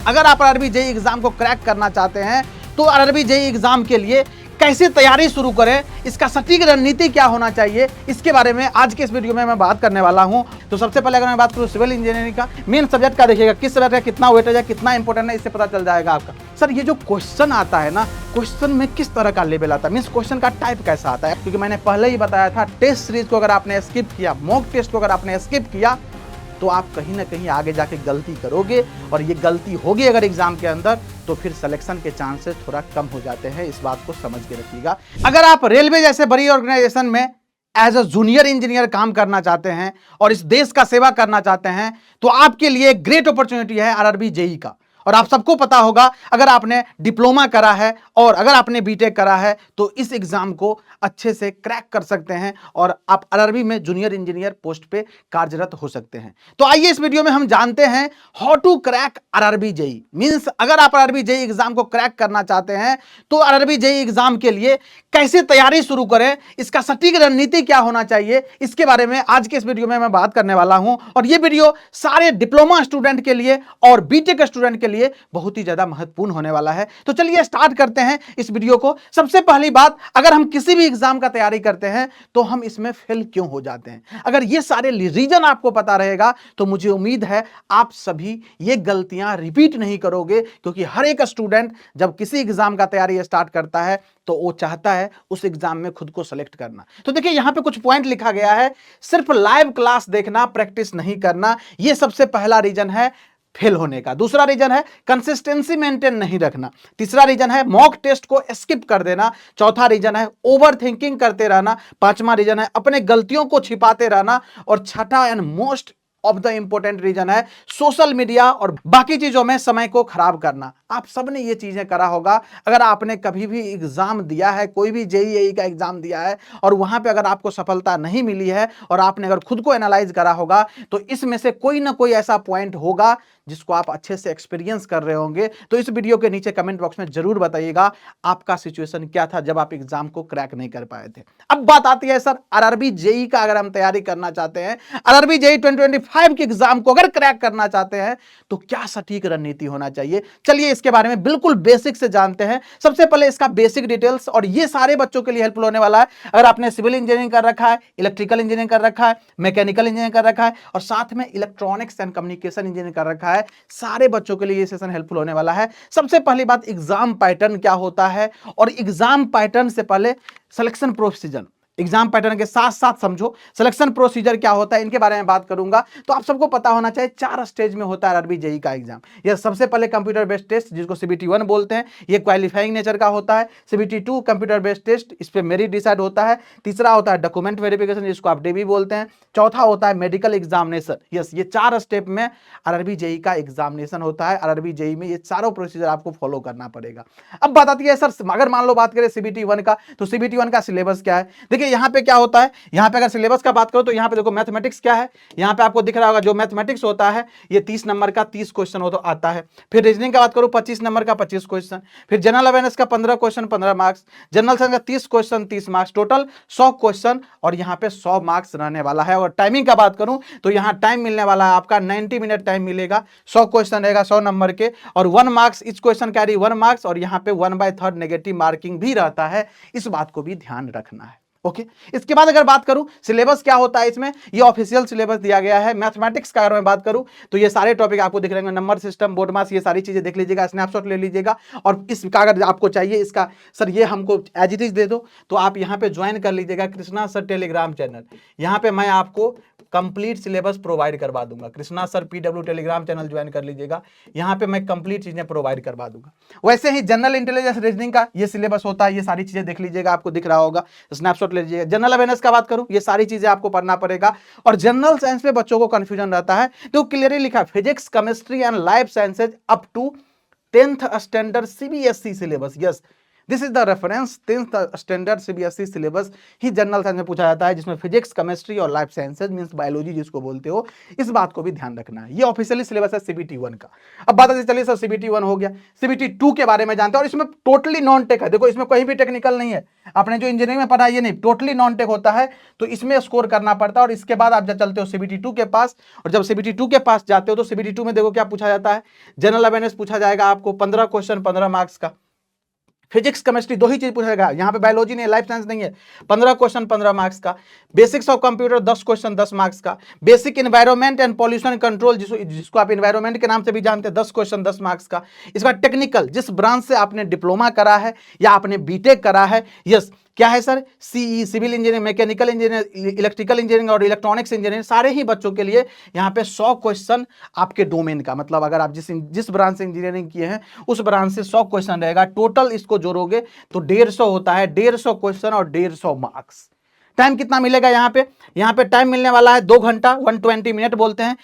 अगर आप RRB JE exam को क्रैक करना चाहते हैं तो आरआरबी जेईई एग्जाम के लिए कैसे तैयारी शुरू करें, इसका सटीक रणनीति क्या होना चाहिए, इसके बारे में आज के इस वीडियो में मैं बात करने वाला हूं। तो सबसे पहले अगर मैं बात करूं सिविल इंजीनियरिंग का मेन सब्जेक्ट का, देखिएगा किस सब्जेक्ट का कितना वेटेज है, कितना इंपॉर्टेंट है, इससे पता चल जाएगा आपका। सर ये जो क्वेश्चन आता है ना, क्वेश्चन में किस तरह का लेवल आता है, मीन्स क्वेश्चन का टाइप कैसा आता है, क्योंकि मैंने पहले ही बताया था टेस्ट सीरीज को अगर आपने स्किप किया, मॉक टेस्ट को अगर आपने स्किप किया तो आप कहीं ना कहीं आगे जाके गलती करोगे, और ये गलती होगी अगर एग्जाम के अंदर तो फिर सिलेक्शन के चांसेस थोड़ा कम हो जाते हैं। इस बात को समझ के रखिएगा। अगर आप रेलवे जैसे बड़ी ऑर्गेनाइजेशन में एज अ जूनियर इंजीनियर काम करना चाहते हैं और इस देश का सेवा करना चाहते हैं तो आपके लिए एक ग्रेट अपॉर्चुनिटी है आरआरबी जेईई का। और आप सबको पता होगा, अगर आपने डिप्लोमा करा है और अगर आपने बीटेक करा है तो इस एग्जाम को अच्छे से क्रैक कर सकते हैं और आप आरआरबी में जूनियर इंजीनियर पोस्ट पे कार्यरत हो सकते हैं। तो आइए इस वीडियो में हम जानते हैं how to crack RRB JE. Means अगर आप आरआरबी जेईई एग्जाम को क्रैक करना चाहते हैं तो आरआरबी जेईई एग्जाम के लिए कैसे तैयारी शुरू करें, इसका सटीक रणनीति क्या होना चाहिए, इसके बारे में आज के इस वीडियो में मैं बात करने वाला हूं। और यह वीडियो सारे डिप्लोमा स्टूडेंट के लिए और बीटेक स्टूडेंट के लिए बहुत ही ज्यादा महत्वपूर्ण होने वाला है। तो चलिए स्टार्ट करते हैं इस वीडियो को। सबसे पहली बात, अगर हम किसी भी एग्जाम का तैयारी करते हैं तो हम इसमें फेल क्यों हो जाते हैं, अगर ये सारे रीजन आपको पता रहेगा तो मुझे उम्मीद है आप सभी ये गलतियां रिपीट नहीं करोगे, क्योंकि हर एक स्टूडेंट जब किसी एग्जाम का तैयारी स्टार्ट करता है तो वो चाहता है उस एग्जाम में खुद को सेलेक्ट करना। तो देखिए यहां पे कुछ पॉइंट लिखा गया है, सिर्फ लाइव क्लास देखना, प्रैक्टिस नहीं करना, ये सबसे पहला रीजन है फेल होने का। दूसरा रीजन है कंसिस्टेंसी मेंटेन नहीं रखना। तीसरा रीजन है मॉक टेस्ट को स्किप कर देना। चौथा रीजन है ओवर थिंकिंग करते रहना। पांचवा रीजन है अपने गलतियों को छिपाते रहना। और छठा and most of the important reason है सोशल मीडिया और बाकी चीजों में समय को खराब करना। आप सबने ये चीजें करा होगा। अगर आपने कभी भी एग्जाम दिया है, कोई भी जेईई का एग्जाम दिया है और वहां पे अगर आपको सफलता नहीं मिली है और आपने अगर खुद को एनालाइज करा होगा तो इसमें से कोई ना कोई ऐसा पॉइंट होगा जिसको आप अच्छे से एक्सपीरियंस कर रहे होंगे। तो इस वीडियो के नीचे कमेंट बॉक्स में जरूर बताइएगा आपका सिचुएशन क्या था जब आप एग्जाम को क्रैक नहीं कर पाए थे। अब बात आती है सर आरआरबी जेईई का, अगर हम तैयारी करना चाहते हैं, आरआरबी जेईई 2025 के एग्जाम को अगर क्रैक करना चाहते हैं तो क्या सटीक रणनीति होना चाहिए। चलिए इसके बारे में बिल्कुल बेसिक से जानते हैं। सबसे पहले इसका बेसिक डिटेल्स, और ये सारे बच्चों के लिए हेल्पफुल होने वाला है। अगर आपने सिविल इंजीनियरिंग कर रखा है, इलेक्ट्रिकल इंजीनियरिंग कर रखा है, मैकेनिकल इंजीनियरिंग कर रखा है और साथ में इलेक्ट्रॉनिक्स एंड कम्युनिकेशन इंजीनियरिंग कर रखा है, सारे बच्चों के लिए ये सेशन हेल्पफुल होने वाला है। सबसे पहली बात, एग्जाम पैटर्न क्या होता है, और एग्जाम पैटर्न से पहले सिलेक्शन प्रोसीजर, एग्जाम पैटर्न के साथ साथ समझो सिलेक्शन प्रोसीजर क्या होता है, इनके बारे में बात करूंगा। तो आप सबको पता होना चाहिए 4 स्टेज में होता है आरआरबी जेईई का एग्जाम। यह सबसे पहले कंप्यूटर बेस्ड टेस्ट जिसको सीबीटी 1 बोलते हैं, ये क्वालिफाइंग नेचर का होता है। सीबीटी 2 कंप्यूटर बेस्ड टेस्ट, इस पे मेरिट डिसाइड होता है। तीसरा होता है डॉक्यूमेंट वेरिफिकेशन जिसको आप डीबी बोलते हैं। चौथा होता है मेडिकल एग्जामिनेशन। यस, ये 4 स्टेप में आरआरबी जेईई का एग्जामिनेशन होता है। आरआरबी जेईई में ये चारों प्रोसीजर आपको फॉलो करना पड़ेगा। अब बात आती है सर, अगर मान लो बात करें सीबीटी 1 का, तो सीबीटी 1 का सिलेबस क्या है। देखिए यहाँ पे क्या होता है, यहां पे अगर सिलेबस का बात करो तो यहां पे देखो मैथमेटिक्स क्या है, यहां पे आपको दिख रहा होगा जो मैथमेटिक्स होता है ये 30 नंबर का 30 क्वेश्चन हो तो आता है। फिर रीजनिंग का बात करो 25 नंबर का 25 क्वेश्चन। फिर जनरल अवेयरनेस का 15 क्वेश्चन 15 मार्क्स। जनरल साइंस का 30 क्वेश्चन 30 मार्क्स, टोटल 100 क्वेश्चन और यहां पे 100 मार्क्स रहने वाला है। और टाइमिंग का बात करूं तो यहां टाइम मिलने वाला है आपका 90 मिनट टाइम मिलेगा। 100 क्वेश्चन रहेगा 100 नंबर के और 1 marks, each question carry 1 marks और यहां पे 1/3 नेगेटिव मार्किंग भी रहता है। इस बात को भी ध्यान रखना है। ओके, इसके बाद अगर बात करूं सिलेबस क्या होता है, इसमें ये ऑफिशियल सिलेबस दिया गया है। मैथमेटिक्स का अगर मैं बात करूं तो ये सारे टॉपिक आपको दिख रहे हैं, नंबर सिस्टम, बोर्ड मास, ये सारी चीजें देख लीजिएगा, स्नैपशॉट ले लीजिएगा। और इसका अगर आपको चाहिए इसका सर ये हमको एज इट इज दे दो तो आप यहाँ पे ज्वाइन कर लीजिएगा कृष्णा सर टेलीग्राम चैनल। यहाँ पे मैं आपको कंप्लीट सिलेबस प्रोवाइड करवा दूंगा। Krishna sir PW telegram channel join कर लीजिएगा, यहाँ पे मैं कंप्लीट चीजें प्रोवाइड करवा दूंगा। वैसे ही जनरल इंटेलिजेंस रीजनिंग का ये सिलेबस होता है, ये सारी चीजें देख लीजिएगा, आपको दिख रहा होगा, स्नैपशॉट ले लीजिएगा। जनरल अवेयरनेस का बात करूं ये सारी चीजें आपको पढ़ना पड़ेगा। और जनरल साइंस में बच्चों को कंफ्यूजन रहता है तो क्लियरली लिखा physics, chemistry and life sciences up to 10th standard CBSE syllabus. Yes, this is the reference 10th standard CBSE syllabus ही जनरल साइंस में पूछा जाता है, जिसमें फिजिक्स, केमिस्ट्री और लाइफ साइंसेज मींस बायोलॉजी जिसको बोलते हो, इस बात को भी ध्यान रखना है। ये ऑफिशियली सिलेबस है सीबीटी 1 का। अब बात आती चलिए सर सीबीटी 1 हो गया, सीबीटी 2 के बारे में जानते हैं, और इसमें टोटली नॉन टेक है। देखो इसमें कोई भी टेक्निकल नहीं है, आपने जो इंजीनियरिंग में पढ़ा ये नहीं, टोटली नॉन टेक होता है, तो इसमें स्कोर करना पड़ता है। और इसके बाद आप जब चलते हो सीबीटी 2 के पास, और जब सीबीटी 2 के पास जाते हो तो सीबीटी 2 में देखो क्या पूछा जाता है, जनरल अवेयरनेस पूछा जाएगा आपको 15 क्वेश्चन 15 मार्क्स का, फिजिक्स केमिस्ट्री दो ही चीज पूछेगा, यहाँ पे बायोलॉजी नहीं है, लाइफ साइंस नहीं है, 15 क्वेश्चन 15 मार्क्स का, basics of computer 10 question 10 marks का, basic environment and pollution control जिसको आप इन्वायरमेंट के नाम से भी जानते हैं 10 क्वेश्चन 10 मार्क्स का। इसके बाद टेक्निकल, जिस ब्रांच से आपने डिप्लोमा करा है या आपने बीटेक करा है, यस क्या है sir, CE civil engineering, mechanical engineering, electrical engineering और इलेक्ट्रॉनिक्स इंजीनियरिंग, सारे ही बच्चों के लिए यहाँ पे 100 क्वेश्चन आपके डोमेन का, मतलब अगर आप जिस ब्रांच से इंजीनियरिंग किए हैं उस ब्रांच से 100 क्वेश्चन रहेगा। टोटल इसको जोड़ोगे तो 150 होता है, 150 क्वेश्चन और 150 मार्क्स। टाइम कितना मिलेगा यहाँ पे टाइम मिलने वाला है 2 घंटा 120 मिनट बोलते हैं।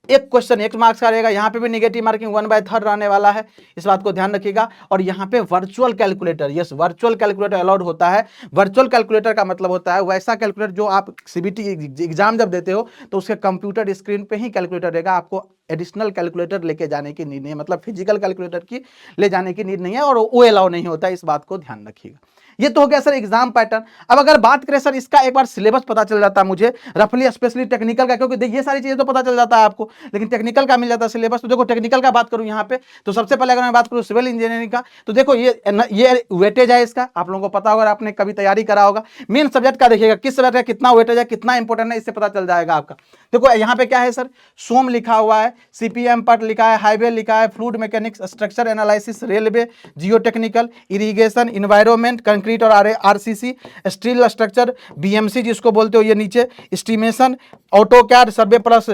एक क्वेश्चन 1 मार्क्स का रहेगा, यहाँ पे भी नेगेटिव मार्किंग 1/3 रहने वाला है, इस बात को ध्यान रखिएगा। और यहाँ पे virtual calculator, yes virtual calculator allowed होता है। वर्चुअल कैलकुलेटर का मतलब होता है वैसा कैलकुलेटर जो आप सीबीटी एग्जाम जब देते हो तो उसके कंप्यूटर स्क्रीन पे ही कैलकुलेटर रहेगा, आपको एडिशनल कैलकुलेटर लेके जाने की नीड नहीं है, मतलब फिजिकल कैलकुलेटर की ले जाने की नीड नहीं है, और वो अलाउ नहीं होता, इस बात को ध्यान रखिएगा। ये तो हो गया सर एग्जाम पैटर्न। अब अगर बात करें सर इसका एक बार सिलेबस पता चल जाता है मुझे रफली, स्पेशली टेक्निकल का, क्योंकि देखिए ये सारी चीजें तो पता चल जाता है आपको, लेकिन टेक्निकल का मिल जाता है सिलेबस। तो देखो टेक्निकल का बात करूं यहाँ पे, तो सबसे पहले अगर मैं बात करूं सिविल इंजीनियरिंग का, तो देखो ये वेटेज है इसका, आप लोगों को पता होगा, आपने कभी तैयारी करा होगा। मेन सब्जेक्ट का देखिएगा किस सब्जेक्ट का कितना वेटेज है, कितना इंपॉर्टेंट है, इससे पता चल जाएगा आपका। देखो यहाँ पे क्या है सर, सोम लिखा हुआ है, सीपीएम पार्ट लिखा है, हाईवे लिखा है, fluid mechanics, structure analysis, railway, जियो टेक्निकल, इरिगेशन, इन्वायरमेंट, कंक्रीट और आरसीसी, स्टील स्ट्रक्चर, बीएमसी जिसको बोलते हो ये नीचे, एस्टिमेशन, ऑटोकैड, सर्वे प्लस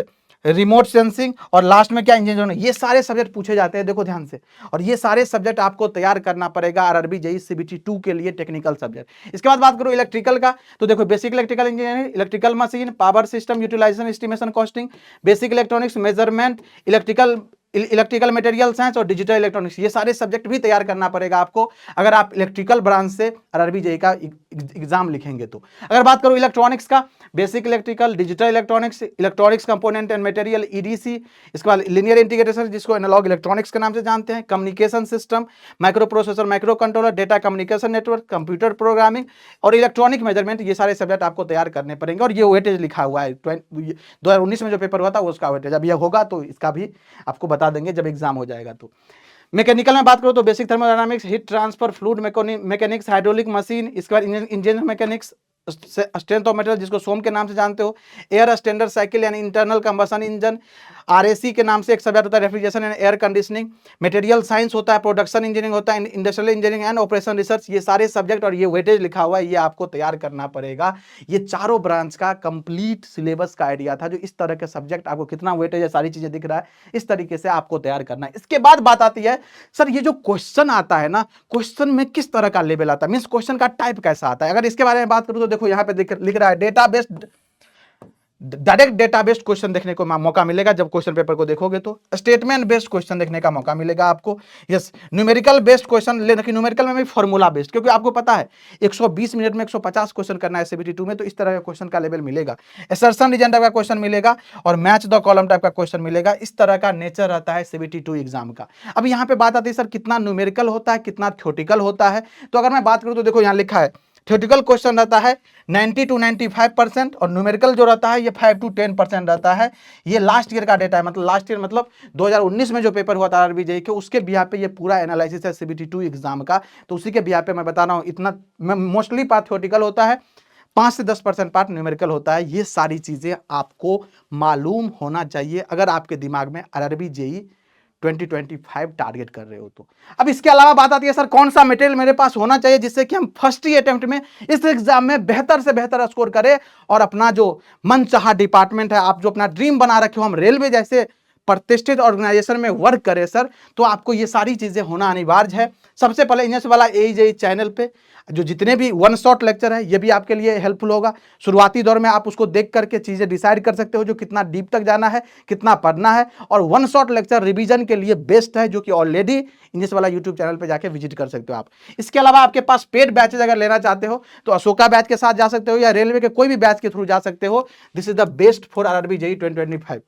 रिमोट सेंसिंग, और लास्ट में क्या इंजीनियरिंग, ये सारे सब्जेक्ट पूछे जाते हैं, देखो ध्यान से। और ये सारे सब्जेक्ट आपको तैयार करना पड़ेगा आरआरबी जेईई सीबीटी 2 के लिए टेक्निकल सब्जेक्ट। इसके बाद बात करो इलेक्ट्रिकल का, तो देखो basic electrical engineering, electrical machine, power system, utilization, estimation, costing, basic electronics, measurement, electrical material science और डिजिटल इलेक्ट्रॉनिक्स, ये सारे सब्जेक्ट भी तैयार करना पड़ेगा आपको अगर आप इलेक्ट्रिकल ब्रांच से आरआरबी जेईई का एग्जाम लिखेंगे तो। अगर बात करूं इलेक्ट्रॉनिक्स का, basic electrical, digital electronics, electronics component and material EDC, इसके बाद लिनियर इंटीग्रेशन जिसको एनालॉग इलेक्ट्रॉनिक्स के नाम से जानते हैं, communication system, micro processor, micro controller, data communication network, computer programming और इलेक्ट्रॉनिक मेजरमेंट, ये सारे सब्जेक्ट आपको तैयार करने पड़ेंगे। और ये वेटेज लिखा हुआ है 2019 में जो पेपर हुआ था उसका वेटेज, अब यह होगा तो इसका भी आपको बता देंगे जब एग्जाम हो जाएगा। तो मैकेनिकल में बात करो तो basic thermodynamics, heat transfer, fluid mechanics, hydraulic machine, इसके बाद engine mechanics, strength of material जिसको सोम के नाम से जानते हो, एयर स्टैंडर्ड साइकिल यानी इंटरनल कंबशन इंजन, आरएसी के नाम से एक सब्जेक्ट होता है refrigeration and air conditioning, material science होता है, प्रोडक्शन इंजीनियरिंग होता है, industrial engineering and operation research, ये सारे सब्जेक्ट और ये वेटेज लिखा हुआ है, ये आपको तैयार करना पड़ेगा। ये चारों ब्रांच का कंप्लीट सिलेबस का आइडिया था, जो इस तरह के सब्जेक्ट आपको कितना वेटेज है सारी चीजें दिख रहा है, इस तरीके से आपको तैयार करना है। इसके बाद बात आती है सर ये जो क्वेश्चन आता है ना, क्वेश्चन में किस तरह का लेवल आता है, मींस क्वेश्चन का टाइप कैसा आता है। अगर इसके बारे में बात करूं तो देखो यहाँ पे लिख रहा है database, direct data based question देखने को मौका मिलेगा जब क्वेश्चन पेपर को देखोगे, तो स्टेटमेंट बेस्ड क्वेश्चन देखने का मौका मिलेगा आपको, यस न्यूमेरिकल बेस्ड क्वेश्चन, लेकिन न्यूमेरिकल में भी फॉर्मूला बेस्ड, क्योंकि आपको पता है 120 मिनट में 150 क्वेश्चन करना है सीबीटी 2 में, तो इस तरह का क्वेश्चन का लेवल मिलेगा। असर्शन रीजन टाइप का क्वेश्चन मिलेगा और मैच द कॉलम टाइप का क्वेश्चन मिलेगा, इस तरह का नेचर रहता है सीबीटी 2 एग्जाम का। अब यहाँ पे बात आती है सर कितना न्यूमेरिकल होता है, कितना थ्योरेटिकल होता है। तो अगर मैं बात करूँ तो देखो यहाँ लिखा है थ्योरेटिकल क्वेश्चन रहता है 90 to 95% और न्यूमेरिकल जो रहता है ये 5 to 10% रहता है। ये लास्ट ईयर का डेटा है, मतलब लास्ट ईयर मतलब 2019 में जो पेपर हुआ था आरआरबी जेईई के, उसके बिहार पे ये पूरा एनालिसिस है सीबीटी 2 एग्जाम का। तो उसी के बिहार पे मैं बता रहा हूँ, इतना मोस्टली पार्ट थ्योरेटिकल होता है, 5 से 10% पार्ट न्यूमेरिकल होता है। ये सारी चीजें आपको मालूम होना चाहिए अगर आपके दिमाग में आरआरबी जेईई 2025 टारगेट कर रहे हो तो। अब इसके अलावा बात आती है सर कौन सा मटेरियल मेरे पास होना चाहिए जिससे कि हम फर्स्ट ही अटेम्प्ट में इस एग्जाम में बेहतर से बेहतर स्कोर करें और अपना जो मनचाहा डिपार्टमेंट है, आप जो अपना ड्रीम बना रखे हो, हम रेलवे जैसे प्रतिष्ठित ऑर्गेनाइजेशन में वर्क करें सर, तो आपको ये सारी चीज़ें होना अनिवार्य है। सबसे पहले इंग्लिश वाला AEJE चैनल पे जो जितने भी वन शॉट लेक्चर है ये भी आपके लिए हेल्पफुल होगा। शुरुआती दौर में आप उसको देख करके चीज़ें डिसाइड कर सकते हो जो कितना डीप तक जाना है, कितना पढ़ना है। और वन शॉट लेक्चर रिवीजन के लिए बेस्ट है, जो कि ऑलरेडी इंग्लिश वाला यूट्यूब चैनल पे जाके विजिट कर सकते हो आप। इसके अलावा आपके पास पेड बैचेज अगर लेना चाहते हो तो अशोका बैच के साथ जा सकते हो या रेलवे के कोई भी बैच के थ्रू जा सकते हो। This is the best for RRB JEE 2025।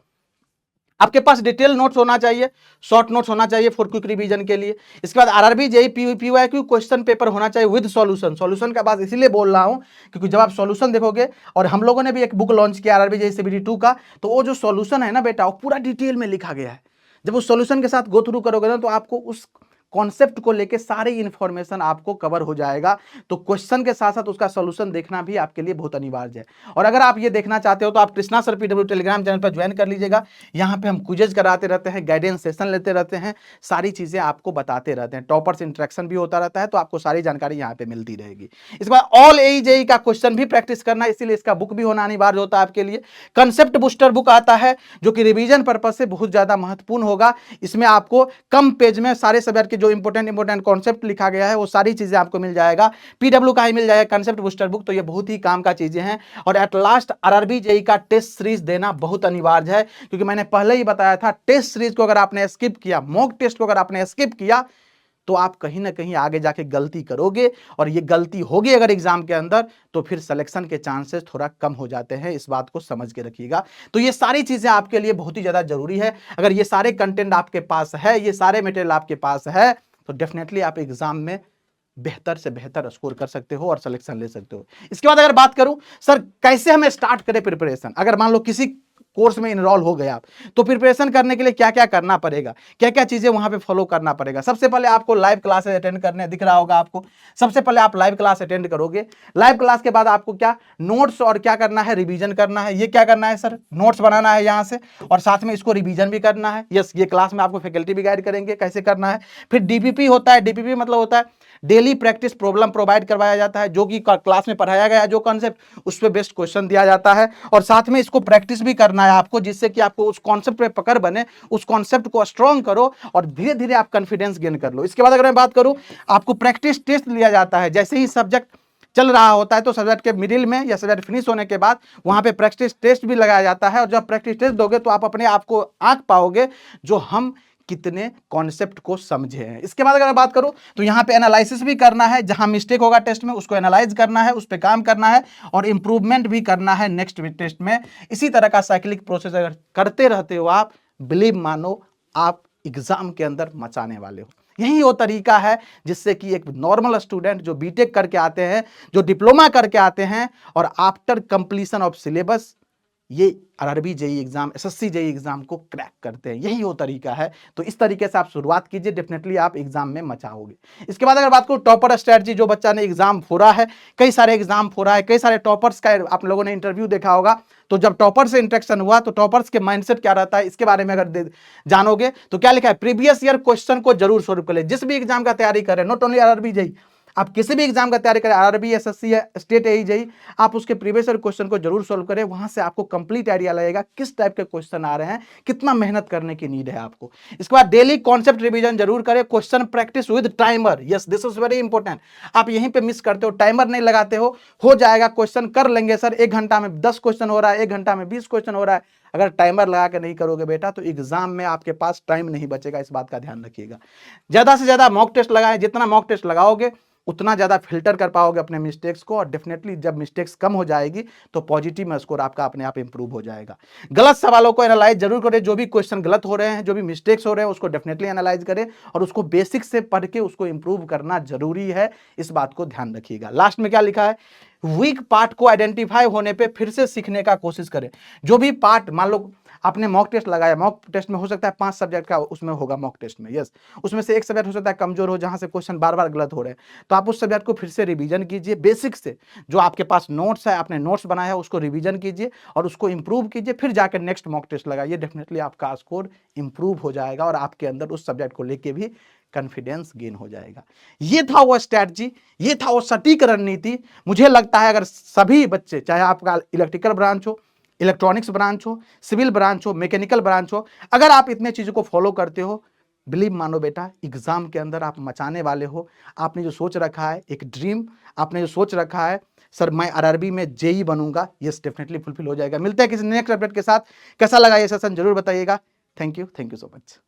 आपके पास डिटेल नोट्स होना चाहिए, शॉर्ट नोट्स होना चाहिए फॉर क्विक रिवीजन के लिए। इसके बाद RRB JEE PYQ question paper होना चाहिए विद सॉल्यूशन। सॉल्यूशन का बात इसीलिए बोल रहा हूं क्योंकि जब आप सॉल्यूशन देखोगे, और हम लोगों ने भी एक बुक लॉन्च किया RRB JEE CBT 2 का, तो वो जो सॉल्यूशन है ना बेटा, वो पूरा डिटेल में लिखा गया है। जब उस सॉल्यूशन के साथ गो थ्रू करोगे ना, तो आपको उस कॉन्सेप्ट को लेके सारी इंफॉर्मेशन आपको कवर हो जाएगा। तो क्वेश्चन के साथ साथ उसका सॉल्यूशन देखना भी आपके लिए बहुत अनिवार्य है। और अगर आप ये देखना चाहते हो तो आप Krishna sir PW Telegram channel पर ज्वाइन कर लीजिएगा। यहाँ पे हम क्विजेज कराते रहते हैं, गाइडेंस सेशन लेते रहते हैं, सारी चीज़ें आपको बताते रहते हैं, टॉपर्स इंटरेक्शन भी होता रहता है, तो आपको सारी जानकारी यहाँ पे मिलती रहेगी। इसके बाद ऑल AEJE का क्वेश्चन भी प्रैक्टिस करना, इसीलिए इसका बुक भी होना अनिवार्य होता है आपके लिए। कंसेप्ट बूस्टर बुक आता है जो कि रिवीजन पर्पज से बहुत ज़्यादा महत्वपूर्ण होगा। इसमें आपको कम पेज में सारे सब्जेक्ट के जो इंपॉर्टेंट कॉन्सेप्ट लिखा गया है वो सारी चीजें आपको मिल जाएगा। PW का ही मिल जाएगा कंसेप्ट बूस्टर बुक, तो ये बहुत ही काम का चीजें हैं। और एट लास्ट RRB JEE का टेस्ट सीरीज देना बहुत अनिवार्य है, क्योंकि मैंने पहले ही बताया था, टेस्ट सीरीज को अगर आपने स्किप किया, मॉक टेस्ट को अगर आपने स्किप किया, तो आप कहीं ना कहीं आगे जाके गलती करोगे, और ये गलती होगी अगर एग्जाम के अंदर, तो फिर सिलेक्शन के चांसेस थोड़ा कम हो जाते हैं। इस बात को समझ के रखिएगा। तो ये सारी चीजें आपके लिए बहुत ही ज्यादा जरूरी है। अगर ये सारे कंटेंट आपके पास है, ये सारे मटेरियल आपके पास है, तो डेफिनेटली आप एग्जाम में बेहतर से बेहतर स्कोर कर सकते हो और सिलेक्शन ले सकते हो। इसके बाद अगर बात करूं सर कैसे हमें स्टार्ट करें प्रिपरेशन, अगर मान लो किसी कोर्स में इनरोल हो गए आप, तो प्रिपरेशन करने के लिए क्या क्या करना पड़ेगा, क्या क्या चीजें वहां पे फॉलो करना पड़ेगा। सबसे पहले आपको लाइव क्लासेस अटेंड करने दिख रहा होगा आपको। सबसे पहले आप लाइव क्लास अटेंड करोगे। लाइव क्लास के बाद आपको क्या नोट्स और क्या करना है, रिवीजन करना है। ये क्या करना है सर, नोट्स बनाना है यहाँ से, और साथ में इसको रिवीजन भी करना है। यस, ये क्लास में आपको फैकल्टी भी गाइड करेंगे कैसे करना है। फिर DPP होता है। DPP मतलब होता है डेली प्रैक्टिस प्रॉब्लम प्रोवाइड करवाया जाता है, जो कि क्लास में पढ़ाया गया है जो कॉन्सेप्ट, उस पर बेस्ट क्वेश्चन दिया जाता है। और साथ में इसको प्रैक्टिस भी करना है आपको, जिससे कि आपको उस कॉन्सेप्ट पे पकड़ बने, उस कॉन्सेप्ट को स्ट्रॉन्ग करो और धीरे धीरे आप कॉन्फिडेंस गेन कर लो। इसके बाद अगर मैं बात करूं, आपको प्रैक्टिस टेस्ट लिया जाता है। जैसे ही सब्जेक्ट चल रहा होता है तो सब्जेक्ट के मिडिल में या सब्जेक्ट फिनिश होने के बाद वहां पे प्रैक्टिस टेस्ट भी लगाया जाता है। और जब प्रैक्टिस टेस्ट दोगे तो आप अपने आप को आंक पाओगे जो हम कितने कॉन्सेप्ट को समझे हैं। इसके बाद अगर बात करूं तो यहाँ पे एनालिसिस भी करना है, जहां मिस्टेक होगा टेस्ट में उसको एनालाइज करना है, उस पर काम करना है और इंप्रूवमेंट भी करना है नेक्स्ट टेस्ट में। इसी तरह का साइक्लिक प्रोसेस अगर करते रहते हो आप, बिलीव मानो आप एग्जाम के अंदर मचाने वाले हो। यही वो तरीका है जिससे कि एक नॉर्मल स्टूडेंट जो बीटेक करके आते हैं, जो डिप्लोमा करके आते हैं, और आफ्टर कंप्लीशन ऑफ सिलेबस ये RRB JEE exam, SSC JEE exam को क्रैक करते हैं। यही वो तरीका है। तो इस तरीके से आप शुरुआत कीजिए, डेफिनेटली आप एग्जाम में मचाओगे। इसके बाद अगर बात करूं टॉपर स्ट्रेटजी, जो बच्चा ने एग्जाम फोड़ा है, कई सारे एग्जाम फोड़ा है, कई सारे टॉपर्स का आप लोगों ने इंटरव्यू देखा होगा, तो जब टॉपर से इंटरेक्शन हुआ तो टॉपर्स के माइंडसेट क्या रहता है, इसके बारे में अगर जानोगे तो क्या लिखा है, प्रीवियस ईयर क्वेश्चन को जरूर सॉल्व कर ले। जिस भी एग्जाम का तैयारी करें, नॉट ओनली RRB JEE, आप किसी भी एग्जाम का तैयारी करें, RRB SSC या स्टेट AE आप उसके प्रीवियस ईयर क्वेश्चन को जरूर सॉल्व करें। वहां से आपको कंप्लीट आइडिया लगेगा किस टाइप के क्वेश्चन आ रहे हैं, कितना मेहनत करने की नीड है आपको। इसके बाद डेली कॉन्सेप्ट रिवीजन जरूर करें, question practice with timer. Yes, this is very important. आप यहीं पे मिस करते हो, टाइमर नहीं लगाते हो जाएगा, क्वेश्चन कर लेंगे सर, 1 घंटा में 10 क्वेश्चन हो रहा है, 1 घंटा में 20 क्वेश्चन हो रहा है। अगर टाइमर लगा के नहीं करोगे बेटा तो एग्जाम में आपके पास टाइम नहीं बचेगा, इस बात का ध्यान रखिएगा। ज्यादा से ज्यादा मॉक टेस्ट लगाएं, जितना मॉक टेस्ट लगाओगे उतना ज़्यादा फिल्टर कर पाओगे अपने मिस्टेक्स को, और डेफिनेटली जब मिस्टेक्स कम हो जाएगी तो पॉजिटिव में स्कोर आपका अपने आप इंप्रूव हो जाएगा। गलत सवालों को एनालाइज जरूर करें, जो भी क्वेश्चन गलत हो रहे हैं, जो भी मिस्टेक्स हो रहे हैं, उसको डेफिनेटली एनालाइज करें और उसको बेसिक से पढ़ के उसको इंप्रूव करना जरूरी है। इस बात को ध्यान रखिएगा। लास्ट में क्या लिखा है, वीक पार्ट को आइडेंटिफाई होने पे फिर से सीखने का कोशिश करें। जो भी पार्ट, मान लो आपने मॉक टेस्ट लगाया, मॉक टेस्ट में हो सकता है 5 सब्जेक्ट का उसमें होगा मॉक टेस्ट में, यस, उसमें से एक सब्जेक्ट हो सकता है कमजोर हो, जहां से क्वेश्चन बार बार गलत हो रहे हैं, तो आप उस सब्जेक्ट को फिर से रिवीजन कीजिए बेसिक से। जो आपके पास नोट्स है, आपने नोट्स बनाया है, उसको रिवीजन कीजिए और उसको इंप्रूव कीजिए, फिर जाकर नेक्स्ट मॉक टेस्ट लगाइए। डेफिनेटली आपका स्कोर इंप्रूव हो जाएगा और आपके अंदर उस सब्जेक्ट को लेके भी कॉन्फिडेंस गेन हो जाएगा। ये था वो स्ट्रैटेजी, ये था वो सटीक रणनीति। मुझे लगता है अगर सभी बच्चे, चाहे आपका इलेक्ट्रिकल ब्रांच हो, इलेक्ट्रॉनिक्स ब्रांच हो, सिविल ब्रांच हो, मैकेनिकल ब्रांच हो, अगर आप इतने चीज़ों को फॉलो करते हो, बिलीव मानो बेटा, एग्जाम के अंदर आप मचाने वाले हो। आपने जो सोच रखा है एक ड्रीम, आपने जो सोच रखा है सर मैं आरआरबी में जेई बनूंगा, यस डेफिनेटली फुलफिल हो जाएगा। मिलते हैं किसी नेक्स्ट अपडेट के साथ। कैसा लगा ये सेशन जरूर बताइएगा। Thank you so much.